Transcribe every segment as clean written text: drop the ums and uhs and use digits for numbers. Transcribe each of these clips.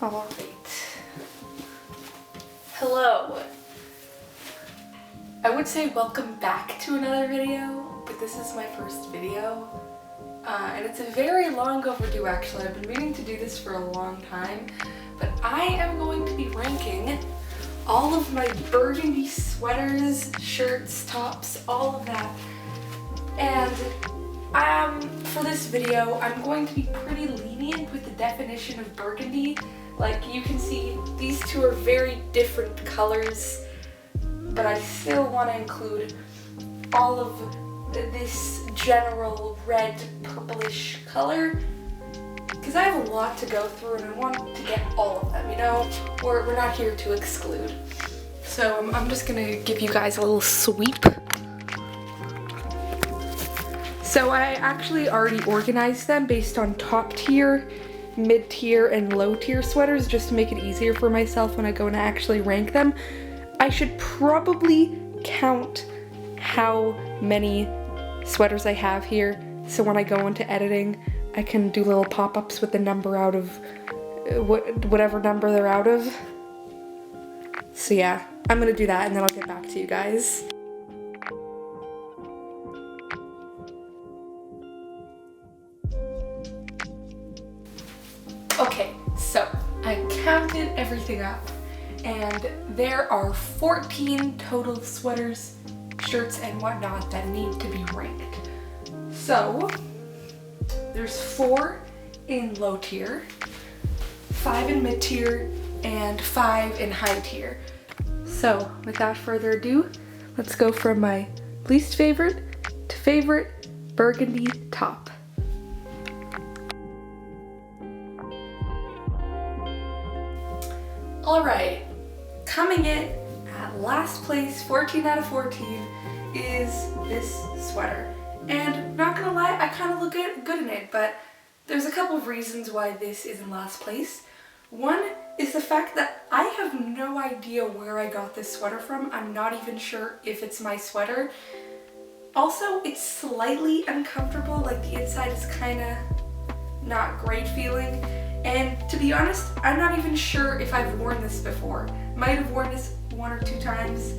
Alright. Hello. I would say welcome back to another video, but this is my first video. And it's a very long overdue actually. I've been meaning to do this for a long time, but I am going to be ranking all of my burgundy sweaters, shirts, tops, all of that. And for this video, I'm going to be pretty lenient with the definition of burgundy. Like you can see, these two are very different colors, but I still want to include all of this general red purplish color because I have a lot to go through and I want to get all of them, you know? We're not here to exclude. So I'm just gonna give you guys a little sweep. So I actually already organized them based on top tier, mid tier, and low tier sweaters just to make it easier for myself when I go and actually rank them. I should probably count how many sweaters I have here so when I go into editing I can do little pop-ups with the number out of whatever number they're out of. So yeah, I'm gonna do that and then I'll get back to you guys. Okay, so I counted everything up and there are 14 total sweaters, shirts, and whatnot that need to be ranked. So there's 4 in low tier, 5 in mid tier, and 5 in high tier. So without further ado, let's go from my least favorite to favorite burgundy top. Alright, coming in at last place, 14 out of 14, is this sweater. And not gonna lie, I kind of look good in it, but there's a couple of reasons why this is in last place. One is the fact that I have no idea where I got this sweater from. I'm not even sure if it's my sweater. Also, it's slightly uncomfortable, like the inside is kind of not great feeling. And to be honest, I'm not even sure if I've worn this before. Might have worn this 1 or 2 times,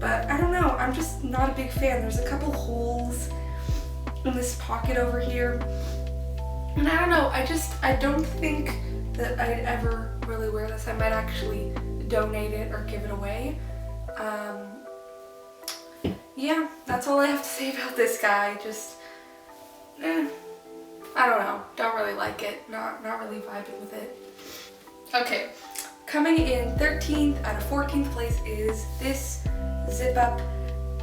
but I don't know, I'm just not a big fan. There's a couple holes in this pocket over here. And I don't know, I don't think that I'd ever really wear this. I might actually donate it or give it away. Yeah, that's all I have to say about this guy. Just, I don't know, don't really like it, not really vibing with it. Okay, coming in 13th out of 14th place is this zip up.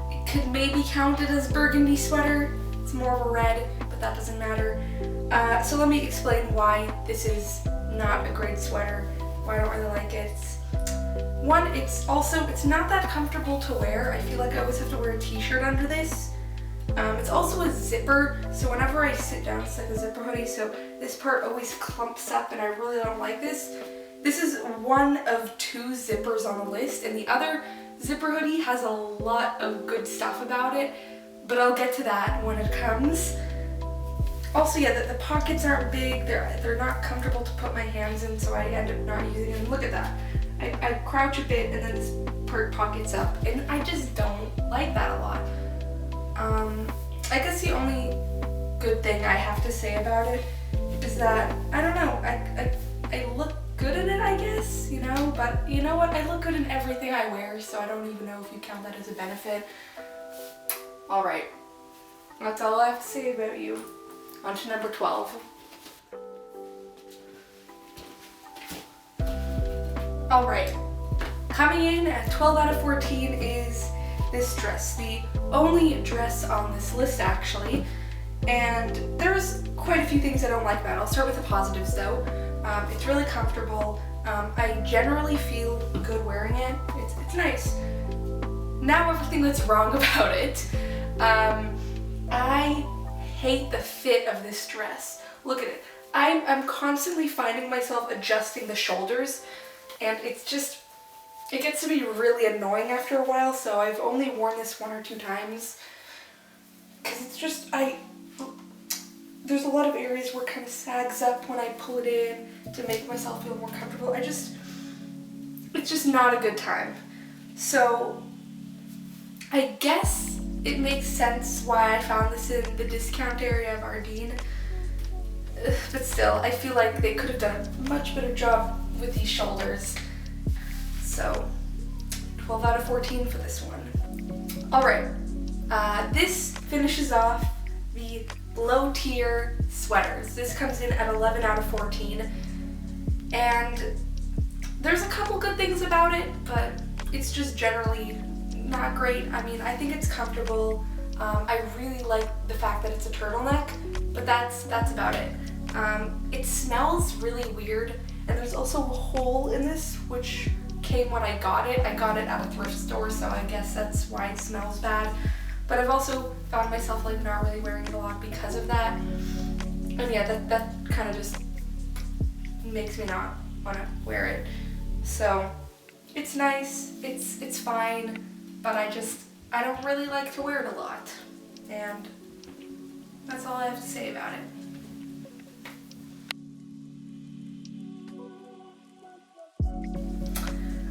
It could maybe count it as burgundy sweater. It's more of a red, but that doesn't matter. So let me explain why this is not a great sweater, why I don't really like it. One, it's not that comfortable to wear. I feel like I always have to wear a t-shirt under this. It's also a zipper, so whenever I sit down, it's like a zipper hoodie, so this part always clumps up and I really don't like this. This is one of 2 zippers on the list, and the other zipper hoodie has a lot of good stuff about it, but I'll get to that when it comes. Also, yeah, the pockets aren't big, they're not comfortable to put my hands in, so I end up not using them. Look at that. I crouch a bit and then this part pockets up, and I just don't like that a lot. I guess the only good thing I have to say about it is that, I don't know, I look good in it, I guess, you know, but you know what, I look good in everything I wear, so I don't even know if you count that as a benefit. Alright, that's all I have to say about you. On to number 12. Alright, coming in at 12 out of 14 is this dress, the only dress on this list actually, and there's quite a few things I don't like about it. I'll start with the positives though. It's really comfortable. I generally feel good wearing it. It's nice. Now everything that's wrong about it. I hate the fit of this dress. Look at it. I'm constantly finding myself adjusting the shoulders, and it gets to be really annoying after a while, so I've only worn this 1 or 2 times. Because it's just, there's a lot of areas where it kind of sags up when I pull it in, to make myself feel more comfortable. It's just not a good time. So I guess it makes sense why I found this in the discount area of Ardeen. But still, I feel like they could have done a much better job with these shoulders. So 12 out of 14 for this one. Alright, this finishes off the low tier sweaters. This comes in at 11 out of 14. And there's a couple good things about it, but it's just generally not great. I mean, I think it's comfortable. I really like the fact that it's a turtleneck, but that's about it. It smells really weird, and there's also a hole in this, which came when I got it. I got it at a thrift store, so I guess that's why it smells bad. But I've also found myself like not really wearing it a lot because of that. And yeah, that kind of just makes me not want to wear it. So it's nice, it's fine, but I don't really like to wear it a lot. And that's all I have to say about it.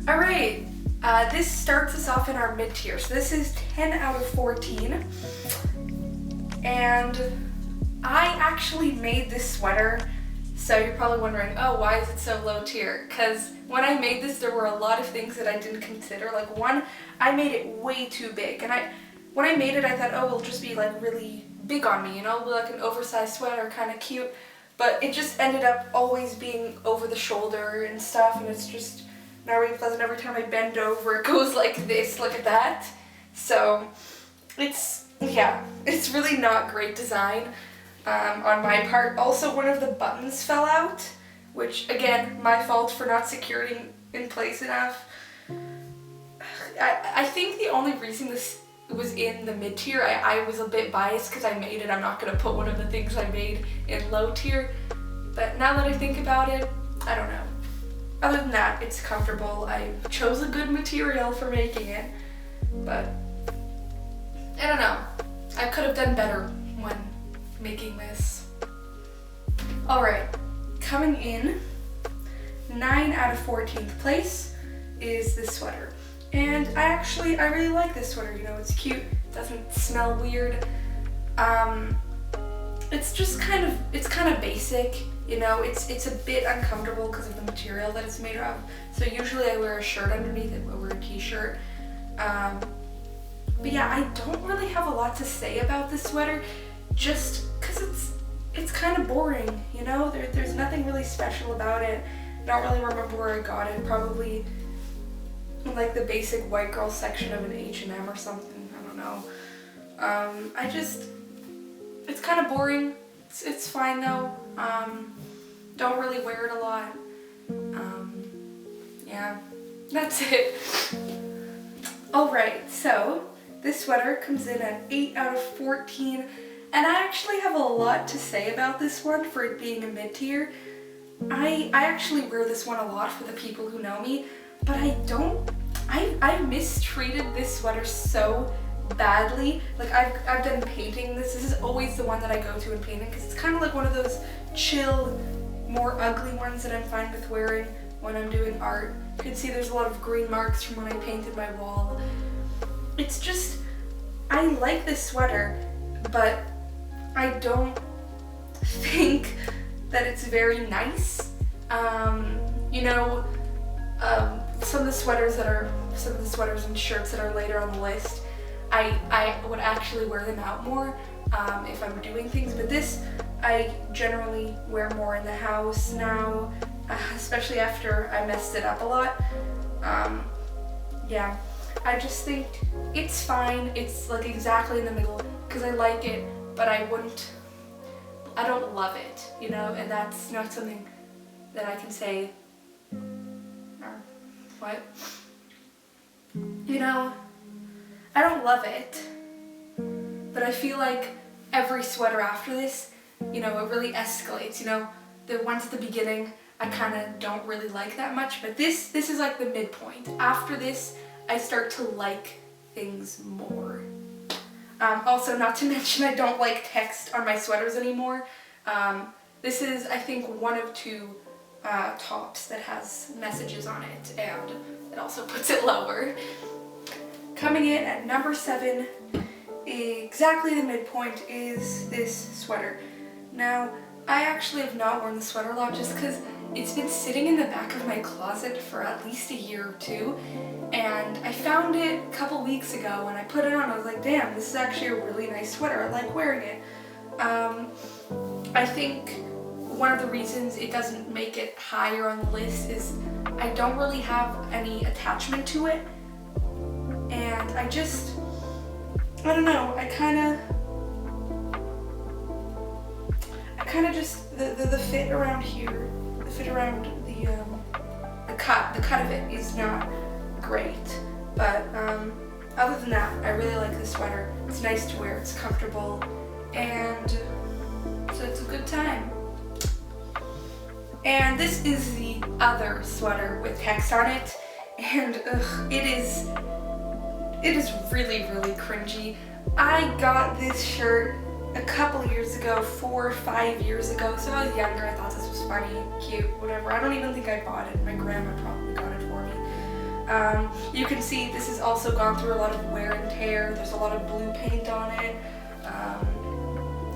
Alright, this starts us off in our mid-tier. So this is 10 out of 14. And I actually made this sweater. So you're probably wondering, oh, why is it so low tier? Because when I made this, there were a lot of things that I didn't consider. Like one, I made it way too big. And when I made it, I thought, oh, it'll just be like really big on me, you know, it'll be like an oversized sweater, kind of cute. But it just ended up always being over the shoulder and stuff, and it's just not really pleasant. Every time I bend over, it goes like this, look at that. So it's really not great design on my part. Also, one of the buttons fell out, which again, my fault for not securing in place enough. I think the only reason this was in the mid-tier, I was a bit biased because I made it. I'm not going to put one of the things I made in low tier, but now that I think about it, I don't know. Other than that, it's comfortable. I chose a good material for making it, but I don't know. I could have done better when making this. Alright, coming in 9 out of 14th place is this sweater. And I really like this sweater, you know, it's cute, it doesn't smell weird. It's kind of basic, you know, it's a bit uncomfortable because of the material that it's made of. So usually I wear a shirt underneath it, I wear a t-shirt. But yeah, I don't really have a lot to say about this sweater, just because it's kind of boring, you know, there's nothing really special about it. I don't really remember where I got it, probably in like the basic white girl section of an H&M or something, I don't know. It's kind of boring. It's fine though. Don't really wear it a lot. Yeah, that's it. Alright, so this sweater comes in at 8 out of 14, and I actually have a lot to say about this one for it being a mid-tier. I actually wear this one a lot for the people who know me, but I mistreated this sweater so badly. Like I've done painting. This is always the one that I go to in painting because it's kind of like one of those chill, more ugly ones that I'm fine with wearing when I'm doing art. You can see there's a lot of green marks from when I painted my wall. It's just, I like this sweater, but I don't think that it's very nice. You know, some of the sweaters and shirts that are later on the list, I would actually wear them out more if I'm doing things, but this I generally wear more in the house now, especially after I messed it up a lot. Yeah, I just think it's fine. It's like exactly in the middle because I like it, but I don't love it, you know, and that's not something that I can say, or what? You know, I don't love it, but I feel like every sweater after this, you know, it really escalates, you know, the ones at the beginning, I kind of don't really like that much, but this is like the midpoint. After this, I start to like things more. Also, not to mention, I don't like text on my sweaters anymore. This is, I think, one of two tops that has messages on it, and it also puts it lower. Coming in at number 7, exactly the midpoint, is this sweater. Now, I actually have not worn the sweater a lot just because it's been sitting in the back of my closet for at least a year or two, and I found it a couple weeks ago and I put it on. I was like, damn, this is actually a really nice sweater. I like wearing it. I think one of the reasons it doesn't make it higher on the list is I don't really have any attachment to it, and I don't know, I kind of just, the fit around here, the fit around the cut of it is not great, but other than that, I really like this sweater. It's nice to wear, it's comfortable, and so it's a good time. And this is the other sweater with text on it, and it is really, really cringy. I got this shirt a couple years ago, 4 or 5 years ago, so I was younger. I thought this was funny, cute, whatever. I don't even think I bought it. My grandma probably got it for me. You can see this has also gone through a lot of wear and tear. There's a lot of blue paint on it.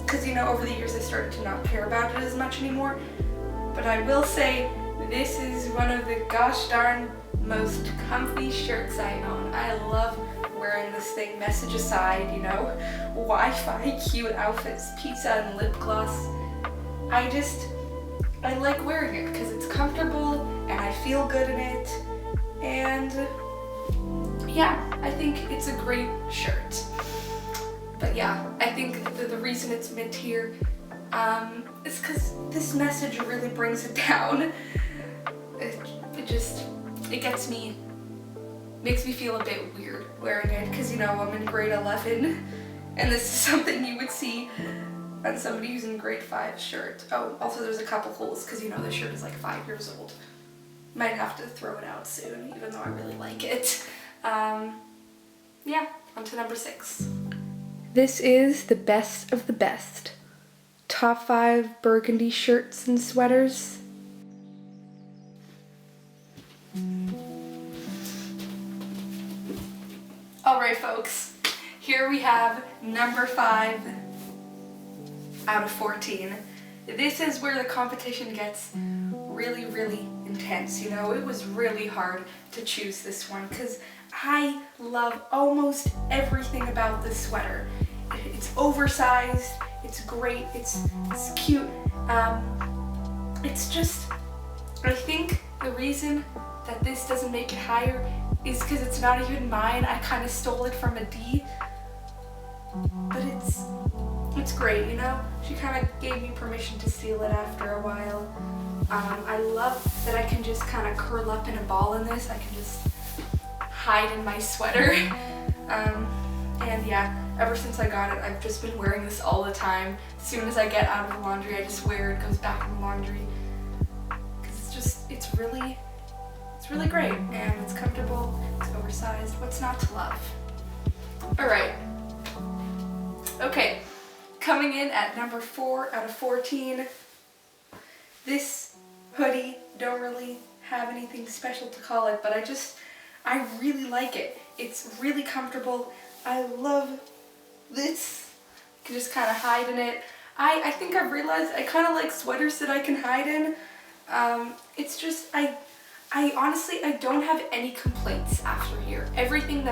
Because, over the years I started to not care about it as much anymore. But I will say, this is one of the gosh darn most comfy shirts I own. I love wearing this thing, message aside, Wi-Fi, cute outfits, pizza and lip gloss. I like wearing it because it's comfortable and I feel good in it, and yeah, I think it's a great shirt. But yeah, I think the reason it's mid tier is because this message really brings it down. It makes me feel a bit weird wearing it because, I'm in grade 11 and this is something you would see on somebody who's in grade 5 shirt. Oh, also there's a couple holes because, this shirt is like 5 years old. Might have to throw it out soon, even though I really like it. Yeah, on to number 6. This is the best of the best. Top 5 burgundy shirts and sweaters. Alright folks, here we have number 5 out of 14. This is where the competition gets really, really intense. It was really hard to choose this one because I love almost everything about this sweater. It's oversized, it's great, it's cute. It's just, I think the reason that this doesn't make it higher is because it's not even mine. I kind of stole it from a D, but it's great, She kind of gave me permission to steal it after a while. I love that I can just kind of curl up in a ball in this. I can just hide in my sweater. And yeah, ever since I got it, I've just been wearing this all the time. As soon as I get out of the laundry, I just wear it, goes back in the laundry. Because it's really great, and it's comfortable, it's oversized. What's not to love? Alright. Okay, coming in at number 4 out of 14. This hoodie, don't really have anything special to call it, but I really like it. It's really comfortable. I love this. You can just kind of hide in it. I think I've realized I kind of like sweaters that I can hide in. It's just, I honestly, I don't have any complaints after here. Everything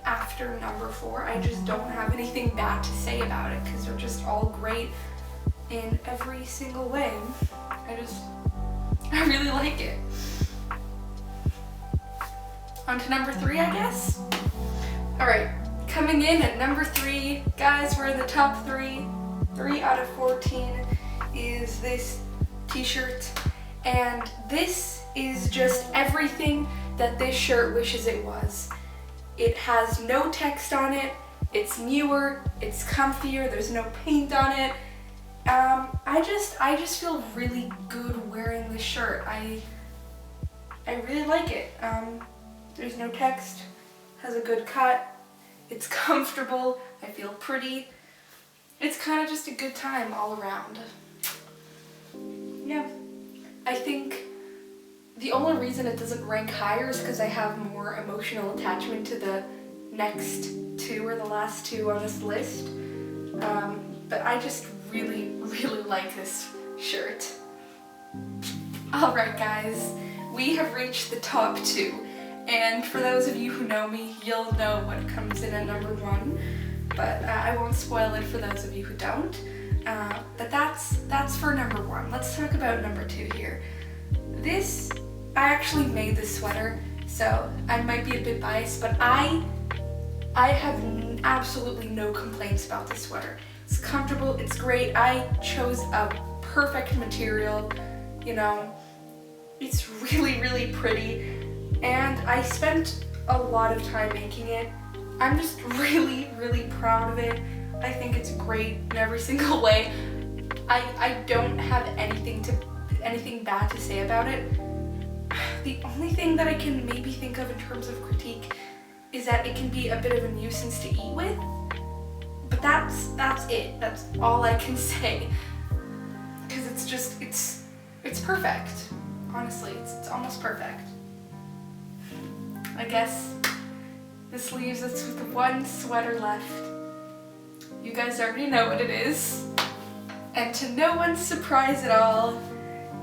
after number 4, I just don't have anything bad to say about it because they're just all great in every single way. I really like it. On to number 3, I guess? Alright, coming in at number 3, guys, we're in the top 3. 3 out of 14 is this t-shirt. And this is just everything that this shirt wishes it was. It has no text on it, it's newer, it's comfier, there's no paint on it. I just feel really good wearing this shirt. I really like it. There's no text, has a good cut, it's comfortable, I feel pretty. It's kind of just a good time all around. Yeah, The only reason it doesn't rank higher is because I have more emotional attachment to the next two or the last two on this list. But I just really, really like this shirt. Alright guys, we have reached the top two. And for those of you who know me, you'll know what comes in at number one. But I won't spoil it for those of you who don't. But that's for number one. Let's talk about number two here. I actually made this sweater, so I might be a bit biased, but I have absolutely no complaints about this sweater. It's comfortable, it's great. I chose a perfect material, you know, it's really, really pretty, and I spent a lot of time making it. I'm just really, really proud of it. I think it's great in every single way. I don't have anything bad to say about it. The only thing that I can maybe think of in terms of critique is that it can be a bit of a nuisance to eat with, but that's it. That's all I can say, because it's perfect. Honestly, it's almost perfect. I guess this leaves us with one sweater left. You guys already know what it is. And to no one's surprise at all,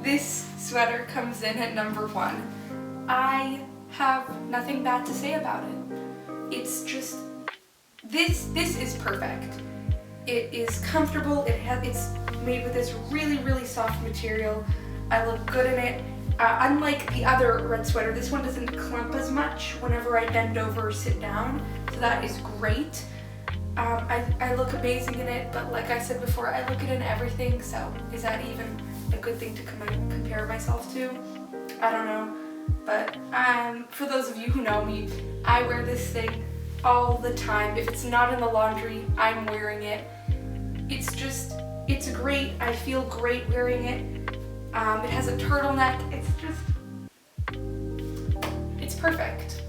this sweater comes in at number one. I have nothing bad to say about it. It's just, this is perfect. It is comfortable, it's made with this really, really soft material. I look good in it. Unlike the other red sweater, this one doesn't clump as much whenever I bend over or sit down, so that is great. I look amazing in it, but like I said before, I look good in everything, so is that even a good thing to compare myself to? I don't know, but for those of you who know me, I wear this thing all the time. If it's not in the laundry, I'm wearing it. It's great. I feel great wearing it. It has a turtleneck. It's perfect.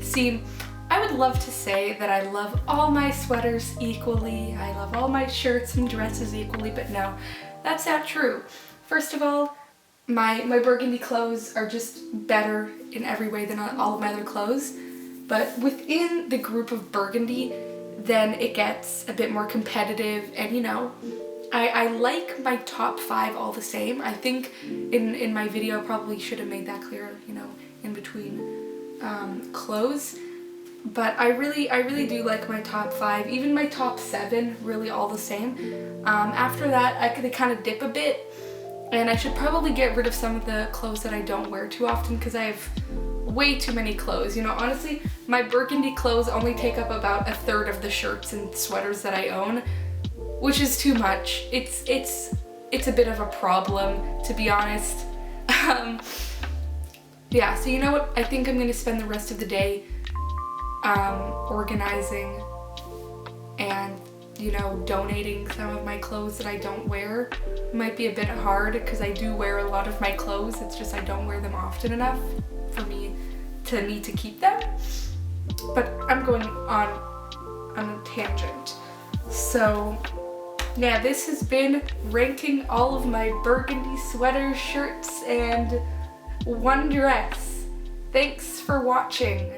See, I would love to say that I love all my sweaters equally. I love all my shirts and dresses equally, but no, that's not true. First of all, my burgundy clothes are just better in every way than all of my other clothes. But within the group of burgundy, then it gets a bit more competitive, and you know, I like my top 5 all the same. I think in my video I probably should have made that clear, you know, in between clothes. But I really do like my top 5, even my top 7, really all the same. After that, I could kind of dip a bit, and I should probably get rid of some of the clothes that I don't wear too often, because I have way too many clothes. You know, honestly, my burgundy clothes only take up about 1/3 of the shirts and sweaters that I own, which is too much. It's a bit of a problem, to be honest. Yeah, so you know what? I think I'm gonna spend the rest of the day organizing and, you know, donating some of my clothes that I don't wear. It might be a bit hard because I do wear a lot of my clothes, it's just I don't wear them often enough for me to need to keep them. But I'm going on a tangent. So yeah, this has been ranking all of my burgundy sweaters, shirts, and one dress. Thanks for watching.